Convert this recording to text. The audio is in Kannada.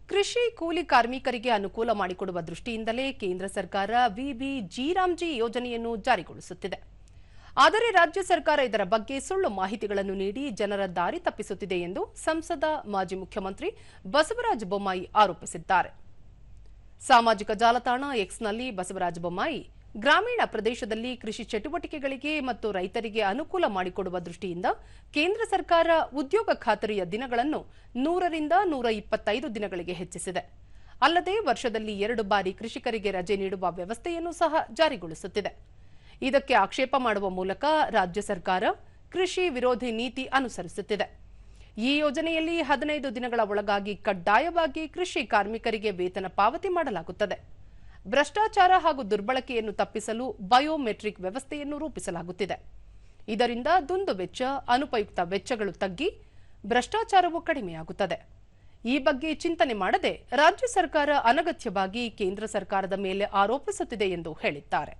ಕೃಷಿ ಕೂಲಿ ಕಾರ್ಮಿಕರಿಗೆ ಅನುಕೂಲ ಮಾಡಿಕೊಡುವ ದೃಷ್ಟಿಯಿಂದಲೇ ಕೇಂದ್ರ ಸರ್ಕಾರ ವಿಬಿಜಿ ಯೋಜನೆಯನ್ನು ಜಾರಿಗೊಳಿಸುತ್ತಿದೆ. ಆದರೆ ರಾಜ್ಯ ಸರ್ಕಾರ ಇದರ ಬಗ್ಗೆ ಸುಳ್ಳು ಮಾಹಿತಿಗಳನ್ನು ನೀಡಿ ಜನರ ದಾರಿ ತಪ್ಪಿಸುತ್ತಿದೆ ಎಂದು ಸಂಸದ ಮಾಜಿ ಮುಖ್ಯಮಂತ್ರಿ ಬಸವರಾಜ ಬೊಮ್ಮಾಯಿ ಆರೋಪಿಸಿದ್ದಾರೆ. ಸಾಮಾಜಿಕ ಜಾಲತಾಣ ಎಕ್ಸ್ನಲ್ಲಿ ಬಸವರಾಜ ಬೊಮ್ಮಾಯಿ ಗ್ರಾಮೀಣ ಪ್ರದೇಶದಲ್ಲಿ ಕೃಷಿ ಚಟುವಟಿಕೆಗಳಿಗೆ ಮತ್ತು ರೈತರಿಗೆ ಅನುಕೂಲ ಮಾಡಿಕೊಡುವ ದೃಷ್ಟಿಯಿಂದ ಕೇಂದ್ರ ಸರ್ಕಾರ ಉದ್ಯೋಗ ಖಾತರಿಯ ದಿನಗಳನ್ನು 100 ರಿಂದ 125 ದಿನಗಳಿಗೆ ಹೆಚ್ಚಿಸಿದೆ. ಅಲ್ಲದೆ ವರ್ಷದಲ್ಲಿ 2 ಬಾರಿ ಕೃಷಿಕರಿಗೆ ರಜೆ ನೀಡುವ ವ್ಯವಸ್ಥೆಯನ್ನು ಸಹ ಜಾರಿಗೊಳಿಸುತ್ತಿದೆ. ಇದಕ್ಕೆ ಆಕ್ಷೇಪ ಮಾಡುವ ಮೂಲಕ ರಾಜ್ಯ ಸರ್ಕಾರ ಕೃಷಿ ವಿರೋಧಿ ನೀತಿ ಅನುಸರಿಸುತ್ತಿದೆ. ಈ ಯೋಜನೆಯಲ್ಲಿ 15 ದಿನಗಳ ಒಳಗಾಗಿ ಕಡ್ಡಾಯವಾಗಿ ಕೃಷಿ ಕಾರ್ಮಿಕರಿಗೆ ವೇತನ ಪಾವತಿ ಮಾಡಲಾಗುತ್ತದೆ. ಭ್ರಷ್ಟಾಚಾರ ಹಾಗೂ ದುರ್ಬಳಕೆಯನ್ನು ತಪ್ಪಿಸಲು ಬಯೋಮೆಟ್ರಿಕ್ ವ್ಯವಸ್ಥೆಯನ್ನು ರೂಪಿಸಲಾಗುತ್ತಿದೆ. ಇದರಿಂದ ದುಂದು ವೆಚ್ಚ, ಅನುಪಯುಕ್ತ ವೆಚ್ಚಗಳು ತಗ್ಗಿ ಭ್ರಷ್ಟಾಚಾರವು ಕಡಿಮೆಯಾಗುತ್ತದೆ. ಈ ಬಗ್ಗೆ ಚಿಂತನೆ ಮಾಡದೆ ರಾಜ್ಯ ಸರ್ಕಾರ ಅನಗತ್ಯವಾಗಿ ಕೇಂದ್ರ ಸರ್ಕಾರದ ಮೇಲೆ ಆರೋಪಿಸುತ್ತಿದೆ ಎಂದು ಹೇಳಿದ್ದಾರೆ.